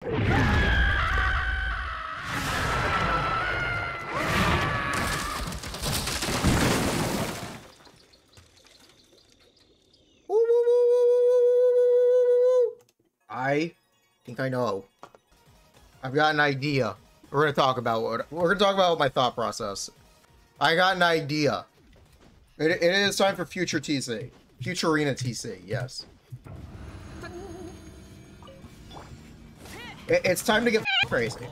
I think I know. I've got an idea. We're gonna talk about my thought process. I got an idea. It is time for future TC. Future Arena TC, yes. It's time to get crazy.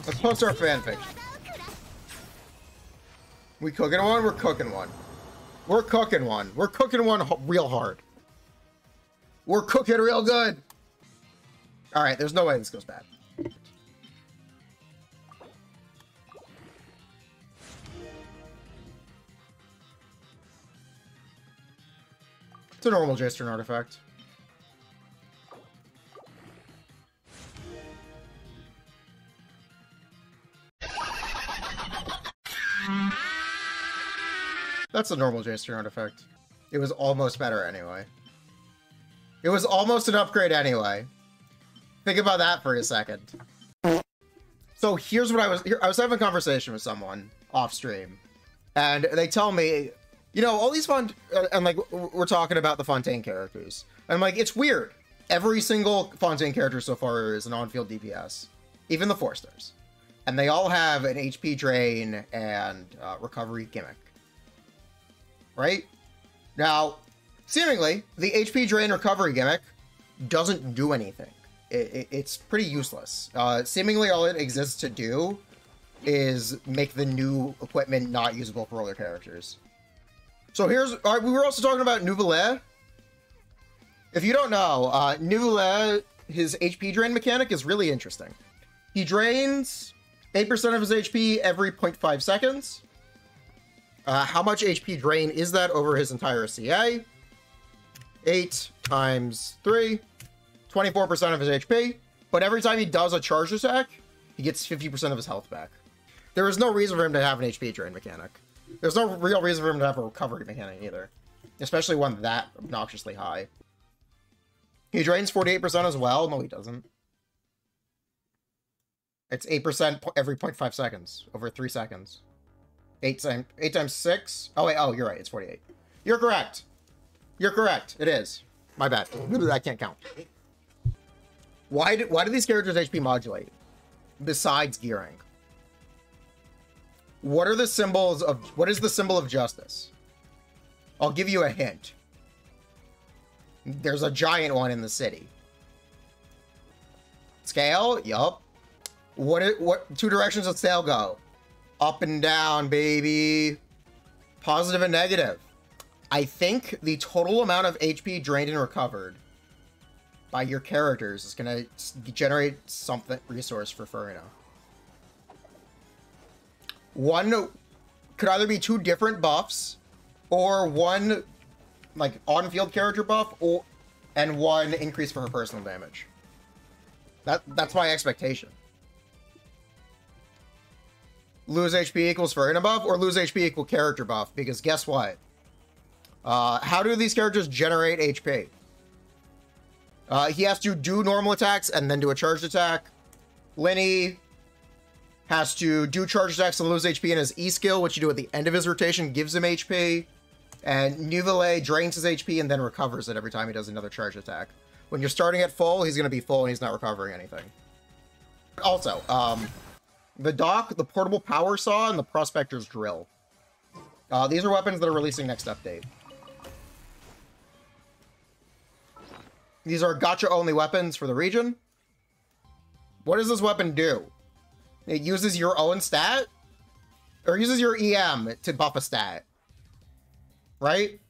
Let's post our fanfiction. We cooking one? We're cooking one. We're cooking one. We're cooking one real hard. We're cooking real good. All right, there's no way this goes bad. It's a normal J-Stern artifact. That's a normal J-Stern artifact. It was almost better anyway. It was almost an upgrade anyway. Think about that for a second. So here's what I was having a conversation with someone off stream, and they tell me, you know, all these fun, and like we're talking about the Fontaine characters. I'm like, it's weird. Every single Fontaine character so far is an on-field DPS, even the 4-stars, and they all have an HP drain and recovery gimmick. Right? Now, seemingly, the HP drain recovery gimmick doesn't do anything. It's pretty useless. Seemingly, all it exists to do is make the new equipment not usable for other characters. So here's... we were also talking about Nouvelle. If you don't know, Nouvelle, his HP drain mechanic is really interesting. He drains 8% of his HP every 0.5 seconds. How much HP drain is that over his entire CA? 8 times 3, 24% of his HP. But every time he does a charge attack, he gets 50% of his health back. There is no reason for him to have an HP drain mechanic. There's no real reason for him to have a recovery mechanic either. Especially one that obnoxiously high. He drains 48% as well. No, he doesn't. It's 8% every 0.5 seconds over 3 seconds. 8 times 6. Oh, wait. Oh, you're right. It's 48. You're correct. You're correct. It is. My bad. I can't count. Why do these characters HP modulate? Besides gearing. What are the symbols of... What is the symbol of justice? I'll give you a hint. There's a giant one in the city. Scale? Yup. What 2 directions does scale go? Up and down, baby. Positive and negative. I think the total amount of HP drained and recovered by your characters is going to generate something resource for Furina. One could either be 2 different buffs, or one like on-field character buff, and 1 increase for her personal damage. That's my expectation. Lose HP equals Furina buff, or lose HP equal character buff, because guess what? How do these characters generate HP? He has to do normal attacks and then do a charged attack. Linny has to do charged attacks and lose HP in his E skill, which you do at the end of his rotation, gives him HP. And Nouvelle drains his HP and then recovers it every time he does another charged attack. When you're starting at full, he's going to be full and he's not recovering anything. Also, the dock, the portable power saw, and the prospector's drill. These are weapons that are releasing next update. These are gacha-only weapons for the region. What does this weapon do? It uses your own stat? Or uses your EM to buff a stat. Right?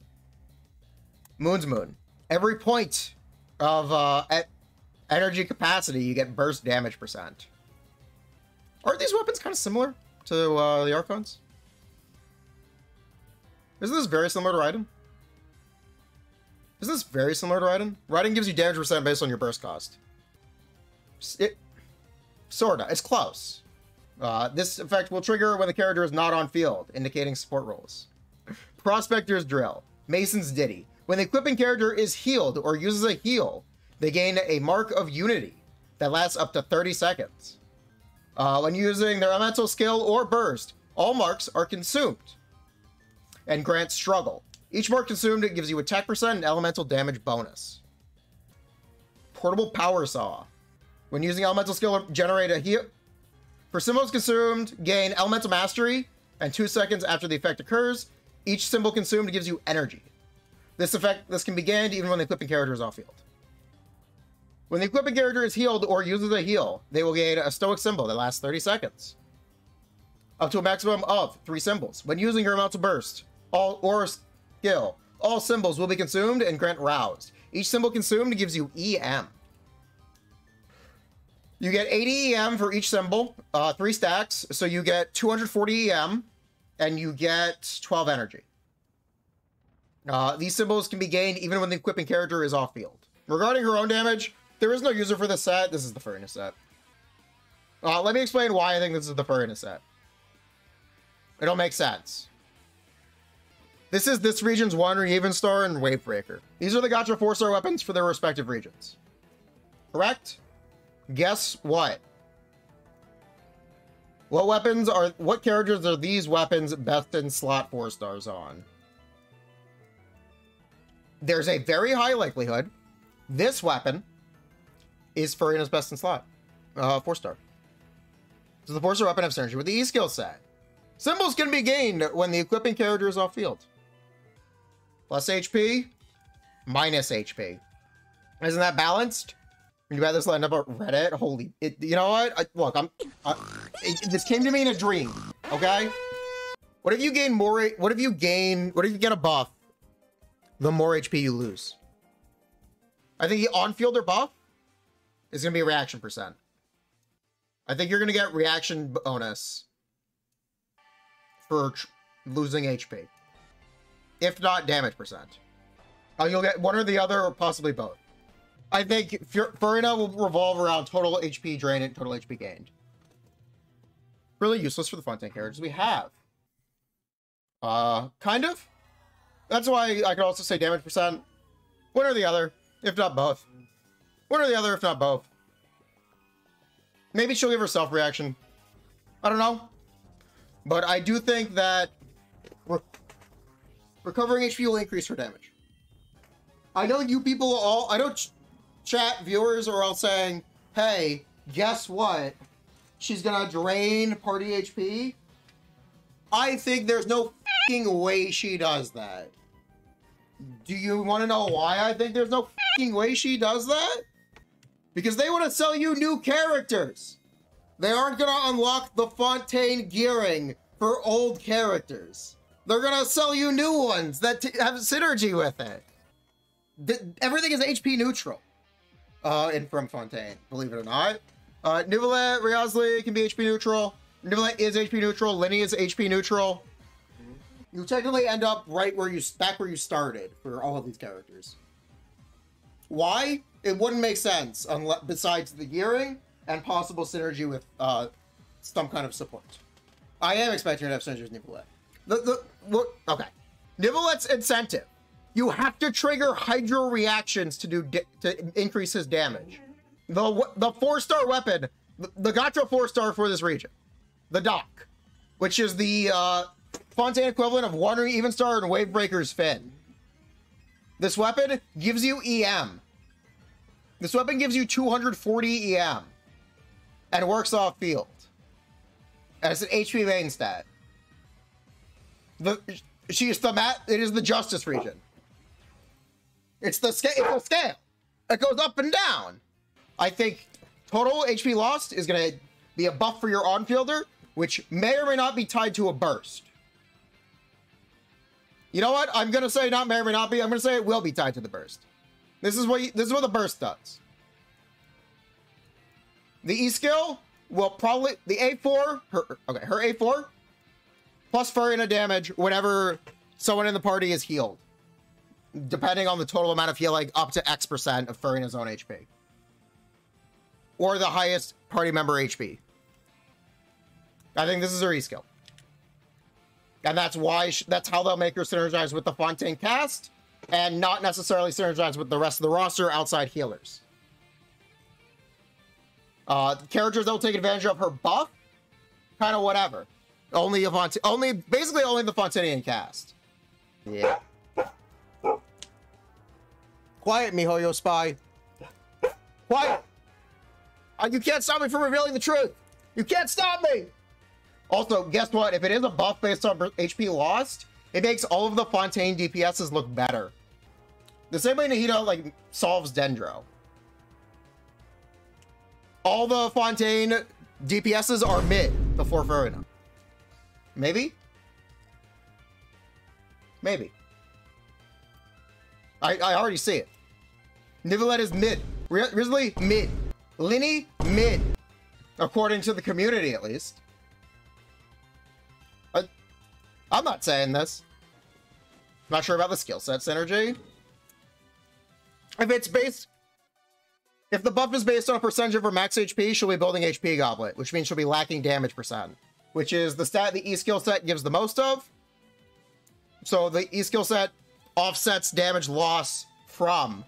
Moon's Moon. Every point of energy capacity, you get burst damage %. Aren't these weapons kind of similar to the Archons? Isn't this very similar to Raiden? Isn't this very similar to Raiden? Raiden gives you damage % based on your burst cost. Sorta. It's close. This effect will trigger when the character is not on field, indicating support roles. Prospector's Drill. Mason's Ditty. When the equipping character is healed or uses a heal, They gain a Mark of Unity that lasts up to 30 seconds. When using their elemental skill or burst, all marks are consumed and grant struggle. Each mark consumed gives you attack percent and elemental damage bonus. Portable Power Saw. When using elemental skill, generate a heal. For symbols consumed, gain elemental mastery, and 2 seconds after the effect occurs, each symbol consumed gives you energy. This can be gained even when the equipping character is off-field. When the equipping character is healed or uses a heal, they will gain a stoic symbol that lasts 30 seconds. Up to a maximum of 3 symbols. When using your elemental burst, or skill, all symbols will be consumed and grant roused. Each symbol consumed gives you EM. You get 80 EM for each symbol, 3 stacks, so you get 240 EM, and you get 12 energy. These symbols can be gained even when the equipping character is off-field. Regarding her own damage, there is no user for this set. This is the Furina set. Let me explain why I think this is the Furina set. It'll make sense. This is this region's Wandering Evenstar and Wavebreaker. These are the Gacha 4-star weapons for their respective regions. Correct? Guess what? What characters are these weapons best in slot 4 stars on? There's a very high likelihood this weapon is Furina's best in slot. 4 star. So the 4-star weapon have synergy with the E skill set. Symbols can be gained when the equipping character is off field. Plus HP, minus HP. Isn't that balanced? You bet this will end up on Reddit. Holy, you know what? Look, this came to me in a dream. Okay. What if you gain more? What if you get a buff? The more HP you lose. I think the on-fielder buff is gonna be reaction percent. I think you're gonna get reaction bonus for losing HP, if not damage percent. You'll get one or the other, or possibly both. I think Furina will revolve around total HP drain and total HP gained. Really useless for the Fontaine characters we have. Kind of. That's why I could also say damage percent. One or the other, if not both. One or the other, if not both. Maybe she'll give herself reaction. I don't know. But I do think that recovering HP will increase her damage. I know you people all... I know chat viewers are all saying, hey, guess what? She's gonna drain party HP. I think there's no f***ing way she does that. Do you want to know why I think there's no f***ing way she does that? Because they want to sell you new characters. They aren't gonna unlock the Fontaine gearing for old characters. They're gonna sell you new ones that have synergy with it. Everything is HP neutral. From Fontaine, believe it or not. Neuvillette, Riazli can be HP neutral. Neuvillette is HP neutral. Linny is HP neutral. You technically end up back where you started for all of these characters. Why? It wouldn't make sense unless, besides the gearing and possible synergy with some kind of support. I am expecting her to have synergy with Neuvillette. Okay. Neuvillette's incentive. You have to trigger Hydro reactions to increase his damage. The 4-star weapon, the Gacha 4-star for this region, the Dock, which is the Fontaine equivalent of Wandering Evenstar and Wavebreaker's Fin. This weapon gives you EM. This weapon gives you 240 EM and works off field. And it's an HP main stat. It is the Justice region. It's the scale. It goes up and down. I think total HP lost is going to be a buff for your on-fielder, which may or may not be tied to a burst. You know what? I'm going to say not may or may not be. I'm going to say it will be tied to the burst. This is what the burst does. The E skill will probably the A4 her A4 plus Furina damage whenever someone in the party is healed, depending on the total amount of healing, up to X% of Furina's own HP. Or the highest party member HP. I think this is her E-skill. And that's why, that's how they'll make her synergize with the Fontaine cast, and not necessarily synergize with the rest of the roster outside healers. Characters don't take advantage of her buff, kind of whatever. Basically only the Fontinian cast. Yeah. Quiet, MiHoYo Spy. Quiet. You can't stop me from revealing the truth. You can't stop me. Also, guess what? If it is a buff based on HP lost, it makes all of the Fontaine DPSs look better. The same way Nahida, like, solves Dendro. All the Fontaine DPSs are mid before Furina. Maybe? Maybe. I already see it. Nivelette is mid. Risley, mid. Linny, mid. According to the community, at least. I'm not saying this. Not sure about the skill set synergy. If the buff is based on a percentage of her max HP, she'll be building HP Goblet, which means she'll be lacking damage percent, which is the stat the E skill set gives the most of. So the E skill set offsets damage loss from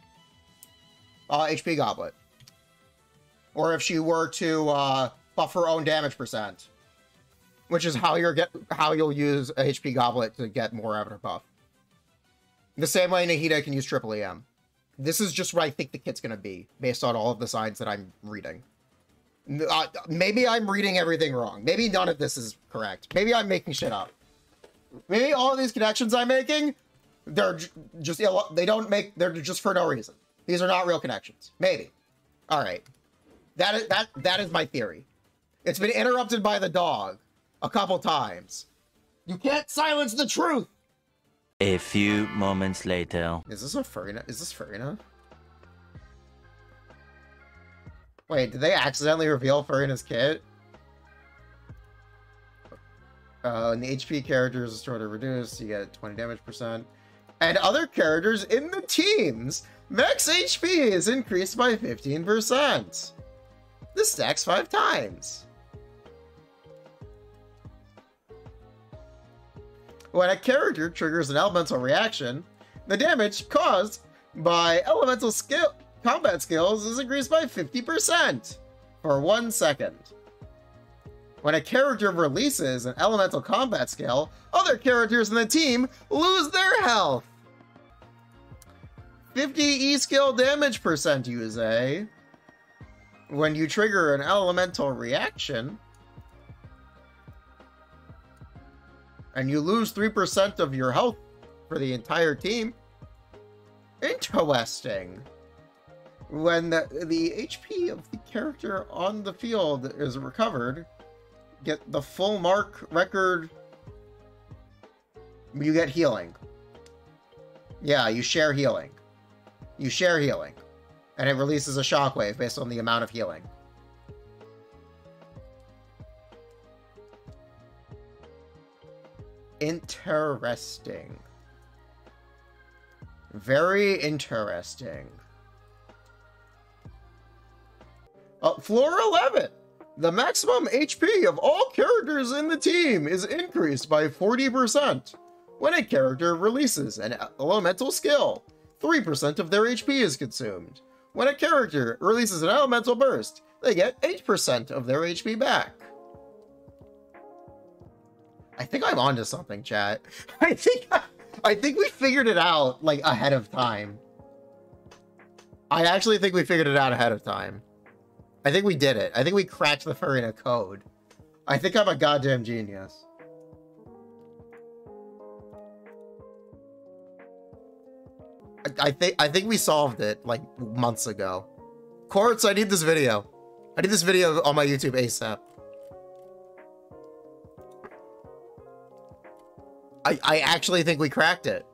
HP Goblet. Or if she were to buff her own damage percent, which is how you'll use a HP Goblet to get more out of her buff. The same way Nahida can use Triple EM. This is just what I think the kit's gonna be, based on all of the signs that I'm reading. Maybe I'm reading everything wrong. Maybe none of this is correct. Maybe I'm making shit up. Maybe all of these connections I'm making, they're just for no reason. These are not real connections. Maybe. All right. That is my theory. It's been interrupted by the dog a couple times. You can't silence the truth. A few moments later. Is this a Furina? Is this Furina? Wait, did they accidentally reveal Furina's kit? And the HP characters is sort of reduced. You get 20 damage percent. And other characters in the teams, max HP is increased by 15%. This stacks 5 times. When a character triggers an elemental reaction, the damage caused by elemental combat skills is increased by 50% for 1 second. When a character releases an elemental combat skill, other characters in the team lose their health. 50 E-skill damage percent, you say? When you trigger an elemental reaction, and you lose 3% of your health for the entire team. Interesting. When the HP of the character on the field is recovered, get the full mark record, you get healing. Yeah, you share healing. You share healing. And it releases a shockwave based on the amount of healing. Interesting. Very interesting. Floor 11. The maximum HP of all characters in the team is increased by 40% when a character releases an elemental skill. 3% of their HP is consumed. When a character releases an elemental burst, they get 8% of their HP back. I think I'm onto something, chat. I think we figured it out, like, ahead of time. I actually think we figured it out ahead of time. I think we did it. I think we cracked the Furina code. I think I'm a goddamn genius. I think we solved it, like, months ago. Quartz, I need this video. I need this video on my YouTube ASAP. I actually think we cracked it.